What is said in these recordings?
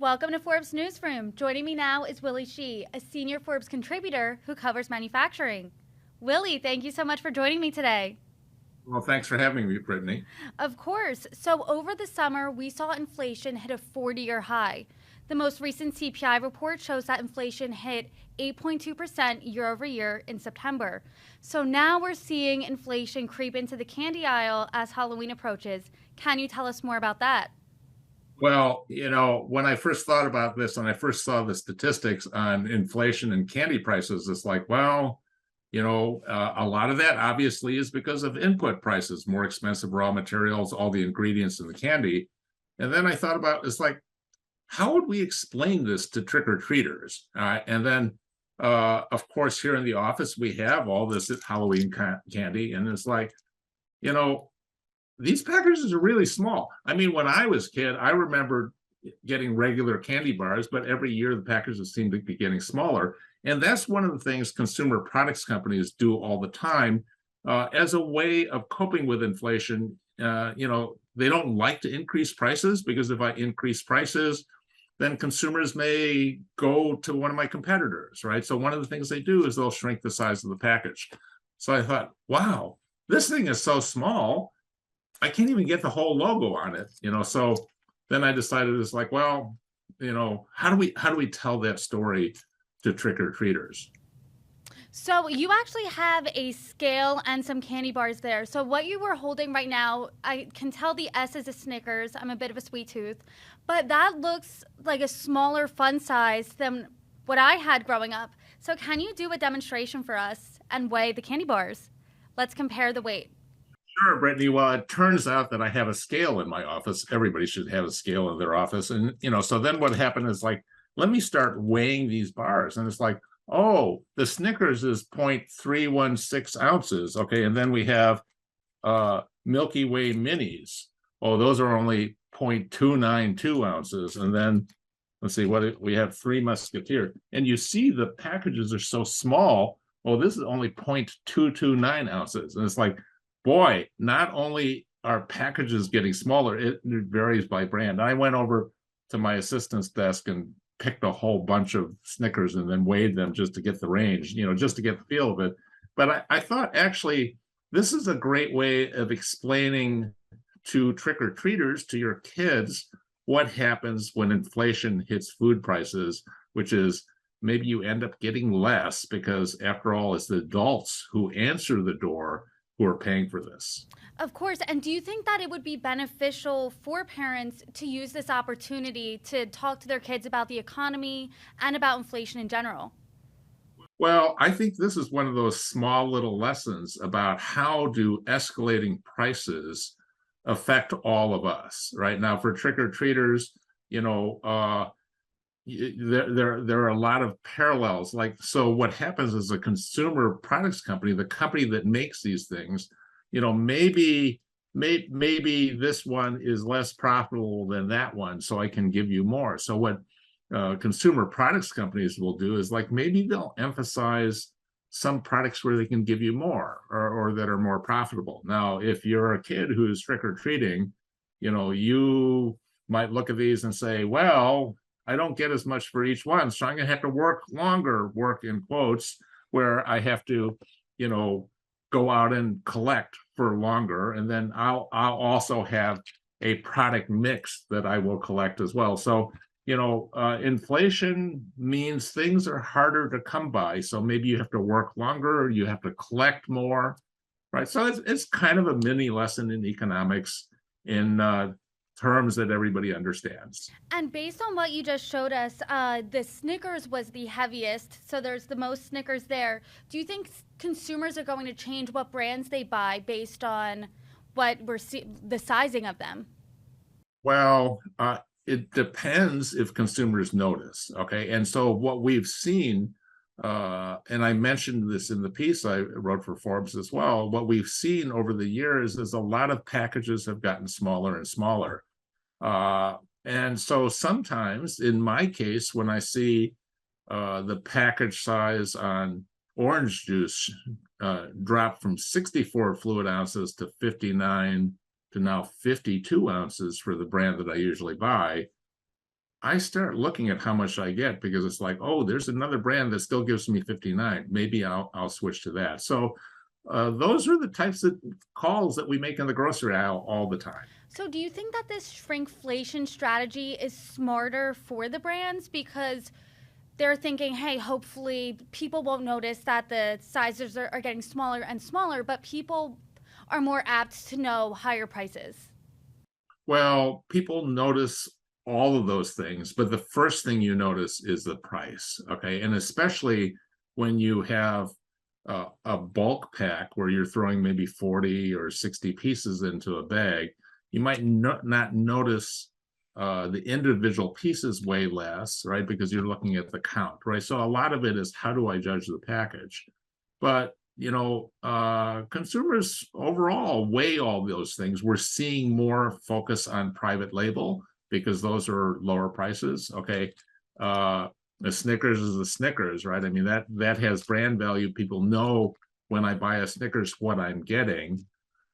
Welcome to Forbes Newsroom. Joining me now is Willy Shih, a senior Forbes contributor who covers manufacturing. Willy, thank you so much for joining me today. Well, thanks for having me, Brittany. Of course. So over the summer, we saw inflation hit a 40-year high. The most recent CPI report shows that inflation hit 8.2% year over year in September. So now we're seeing inflation creep into the candy aisle as Halloween approaches. Can you tell us more about that? Well, when I first thought about this and I first saw the statistics on inflation and candy prices, it's like, well, a lot of that obviously is because of input prices, more expensive raw materials, all the ingredients in the candy. And then I thought about, it's like, how would we explain this to trick-or-treaters? And then, of course, here in the office, we have all this Halloween candy. And it's like, you know, these packages are really small. I mean, when I was a kid, I remember getting regular candy bars, but every year the packages seem to be getting smaller. And that's one of the things consumer products companies do all the time as a way of coping with inflation. They don't like to increase prices because if I increase prices, then consumers may go to one of my competitors, right? So one of the things they do is they'll shrink the size of the package. So I thought, wow, this thing is so small, I can't even get the whole logo on it. So then I decided it's like, well, how do we tell that story to trick-or-treaters? So you actually have a scale and some candy bars there. So what you were holding right now, I can tell the S is a Snickers. I'm a bit of a sweet tooth, but that looks like a smaller fun size than what I had growing up. So can you do a demonstration for us and weigh the candy bars? Let's compare the weight. Sure, Brittany. Well, it turns out that I have a scale in my office. Everybody should have a scale in their office. And, so then what happened is like, let me start weighing these bars. And it's like, oh, the Snickers is 0.316 ounces. Okay. And then we have Milky Way minis. Oh, those are only 0.292 ounces. And then let's see what we have Three Musketeers. And you see the packages are so small. Oh, this is only 0.229 ounces. And it's like, boy, not only are packages getting smaller, it varies by brand. I went over to my assistant's desk and picked a whole bunch of Snickers and then weighed them just to get the range, just to get the feel of it. But I thought actually this is a great way of explaining to trick-or-treaters, to your kids, what happens when inflation hits food prices, which is maybe you end up getting less because after all, it's the adults who answer the door who are paying for this. Of course. And do you think that it would be beneficial for parents to use this opportunity to talk to their kids about the economy and about inflation in general? Well, I think this is one of those small little lessons about how do escalating prices affect all of us, right? Now, for trick-or-treaters, there are a lot of parallels. Like, so what happens is a consumer products company, the company that makes these things, maybe this one is less profitable than that one, so I can give you more. So what consumer products companies will do is like maybe they'll emphasize some products where they can give you more or that are more profitable. Now, if you're a kid who's trick-or-treating, you might look at these and say, well, I don't get as much for each one, so I'm going to have to work longer, work in quotes, where I have to, go out and collect for longer. And then I'll also have a product mix that I will collect as well. So, inflation means things are harder to come by. So maybe you have to work longer, you have to collect more, right? So it's kind of a mini lesson in economics in terms that everybody understands. And based on what you just showed us, the Snickers was the heaviest, so there's the most Snickers there. Do you think consumers are going to change what brands they buy based on what the sizing of them? Well, it depends if consumers notice, okay? And so what we've seen, and I mentioned this in the piece I wrote for Forbes as well, what we've seen over the years is a lot of packages have gotten smaller and smaller. And so sometimes, in my case, when I see the package size on orange juice drop from 64 fluid ounces to 59 to now 52 ounces for the brand that I usually buy, I start looking at how much I get because it's like, oh, there's another brand that still gives me 59. Maybe I'll switch to that. So those are the types of calls that we make in the grocery aisle all the time. So, do you think that this shrinkflation strategy is smarter for the brands because they're thinking, hey, hopefully people won't notice that the sizes are getting smaller and smaller, but people are more apt to know higher prices? Well, people notice all of those things, but the first thing you notice is the price. Okay. And especially when you have a bulk pack where you're throwing maybe 40 or 60 pieces into a bag, you might not notice the individual pieces way less, right? Because you're looking at the count, right? So a lot of it is how do I judge the package? But consumers overall weigh all those things. We're seeing more focus on private label because those are lower prices. Okay. The Snickers is the Snickers, right? I mean, that has brand value. People know when I buy a Snickers what I'm getting,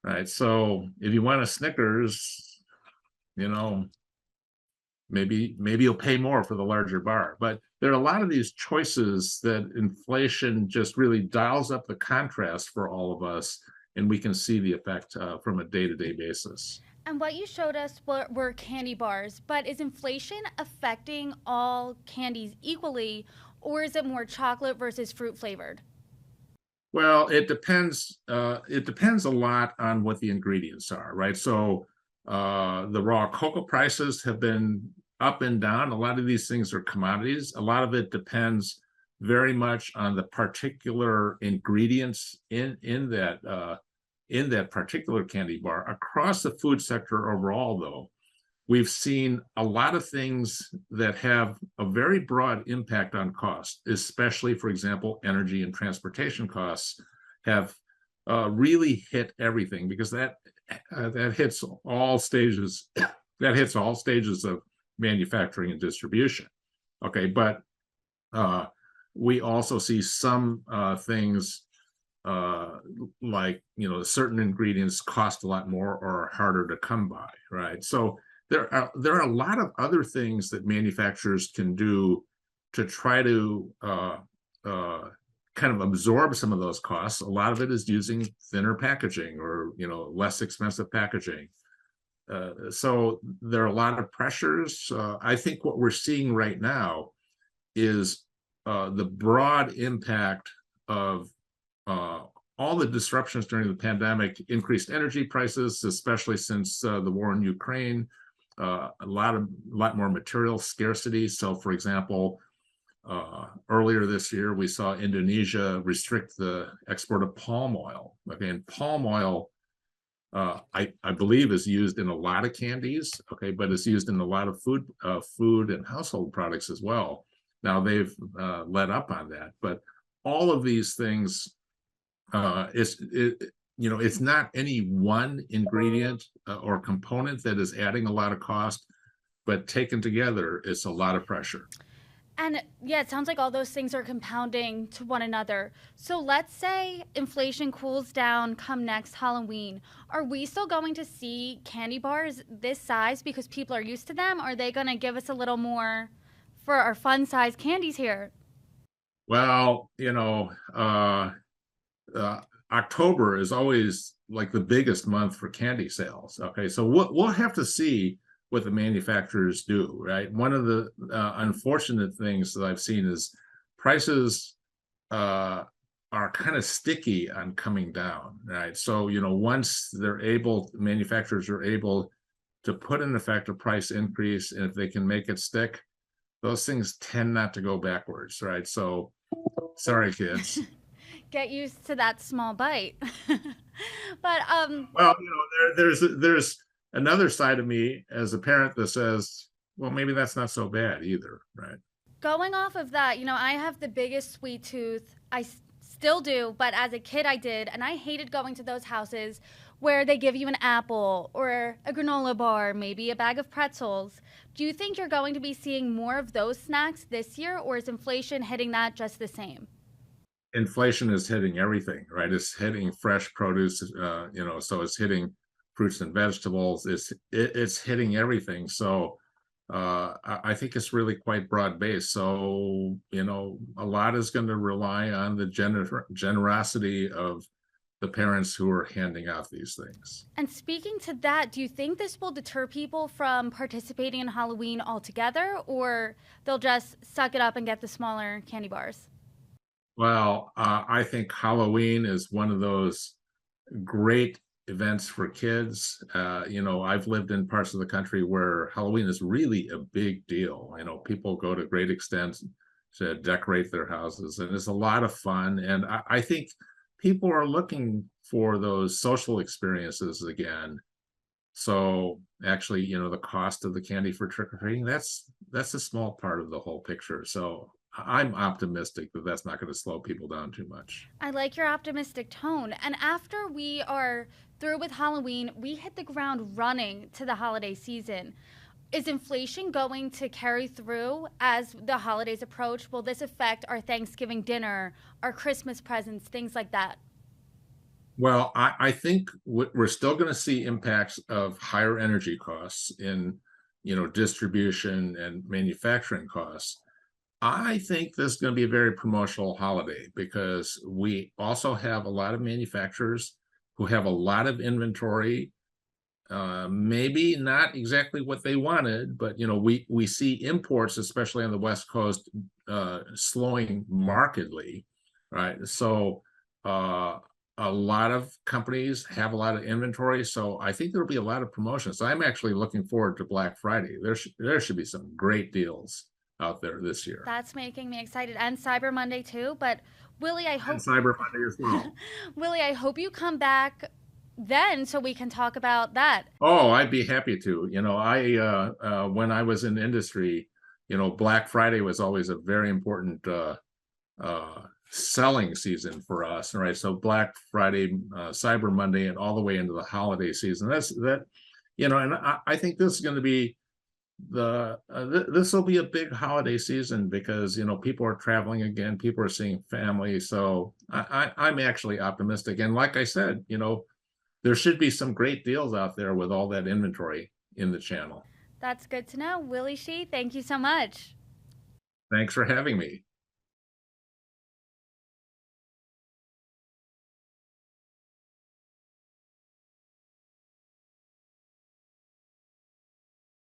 right? So if you want a Snickers, you know, maybe you'll pay more for the larger bar. But there are a lot of these choices that inflation just really dials up the contrast for all of us, and we can see the effect from a day-to-day basis. And what you showed us were candy bars, but is inflation affecting all candies equally, or is it more chocolate versus fruit flavored? Well, it depends. It depends a lot on what the ingredients are, right? So the raw cocoa prices have been up and down. A lot of these things are commodities. A lot of it depends very much on the particular ingredients in that particular candy bar. Across the food sector overall, though, we've seen a lot of things that have a very broad impact on cost, especially, for example, energy and transportation costs have really hit everything because that hits all stages. That hits all stages of manufacturing and distribution. Okay, but we also see some things like certain ingredients cost a lot more or are harder to come by, right? So there are a lot of other things that manufacturers can do to try to kind of absorb some of those costs. A lot of it is using thinner packaging or less expensive packaging. So there are a lot of pressures. I think what we're seeing right now is the broad impact of all the disruptions during the pandemic, increased energy prices, especially since the war in Ukraine, a lot more material scarcity. So, for example, earlier this year, we saw Indonesia restrict the export of palm oil. Okay, and palm oil, I believe, is used in a lot of candies. Okay, but it's used in a lot of food and household products as well. Now they've let up on that, but all of these things, it's not any one ingredient or component that is adding a lot of cost, but taken together, it's a lot of pressure. And yeah, it sounds like all those things are compounding to one another. So let's say inflation cools down come next Halloween. Are we still going to see candy bars this size because people are used to them? Or are they going to give us a little more for our fun size candies here? Well, October is always like the biggest month for candy sales. Okay, so we'll have to see what the manufacturers do, right? One of the unfortunate things that I've seen is prices are kind of sticky on coming down, right? So, once manufacturers are able to put in effect a price increase, and if they can make it stick, those things tend not to go backwards, right? So, sorry, kids. Get used to that small bite. But well, there's another side of me as a parent that says, well, maybe that's not so bad either, right? going off of that, I have the biggest sweet tooth. Still do, but as a kid I did, and I hated going to those houses where they give you an apple or a granola bar, maybe a bag of pretzels. Do you think you're going to be seeing more of those snacks this year, or is inflation hitting that just the same? Inflation is hitting everything, right? It's hitting fresh produce, so it's hitting fruits and vegetables. It's hitting everything. So I think it's really quite broad based. So, a lot is going to rely on the generosity of the parents who are handing out these things. And speaking to that, do you think this will deter people from participating in Halloween altogether, or they'll just suck it up and get the smaller candy bars? Well, I think Halloween is one of those great events for kids. I've lived in parts of the country where Halloween is really a big deal. People go to great extents to decorate their houses, and it's a lot of fun. And I think people are looking for those social experiences again. So actually, the cost of the candy for trick or treating, that's a small part of the whole picture. So I'm optimistic that that's not going to slow people down too much. I like your optimistic tone. And after we are through with Halloween, we hit the ground running to the holiday season. Is inflation going to carry through as the holidays approach? Will this affect our Thanksgiving dinner, our Christmas presents, things like that? Well, I think we're still going to see impacts of higher energy costs in, distribution and manufacturing costs. I think this is going to be a very promotional holiday because we also have a lot of manufacturers who have a lot of inventory. Maybe not exactly what they wanted, but we see imports, especially on the West Coast, slowing markedly, right? So a lot of companies have a lot of inventory, so I think there'll be a lot of promotions. I'm actually looking forward to Black Friday. There should be some great deals out there this year. That's making me excited. And Cyber Monday too. But Willie, I And hope Cyber Monday as well. Willie, I hope you come back then so we can talk about that. Oh, I'd be happy to. I when I was in industry, Black Friday was always a very important selling season for us. Right, so Black Friday, Cyber Monday, and all the way into the holiday season. And I think this is going to be this will be a big holiday season because people are traveling again, people are seeing family. So I'm actually optimistic. And like I said, there should be some great deals out there with all that inventory in the channel. That's good to know. Willy Shih, thank you so much. Thanks for having me.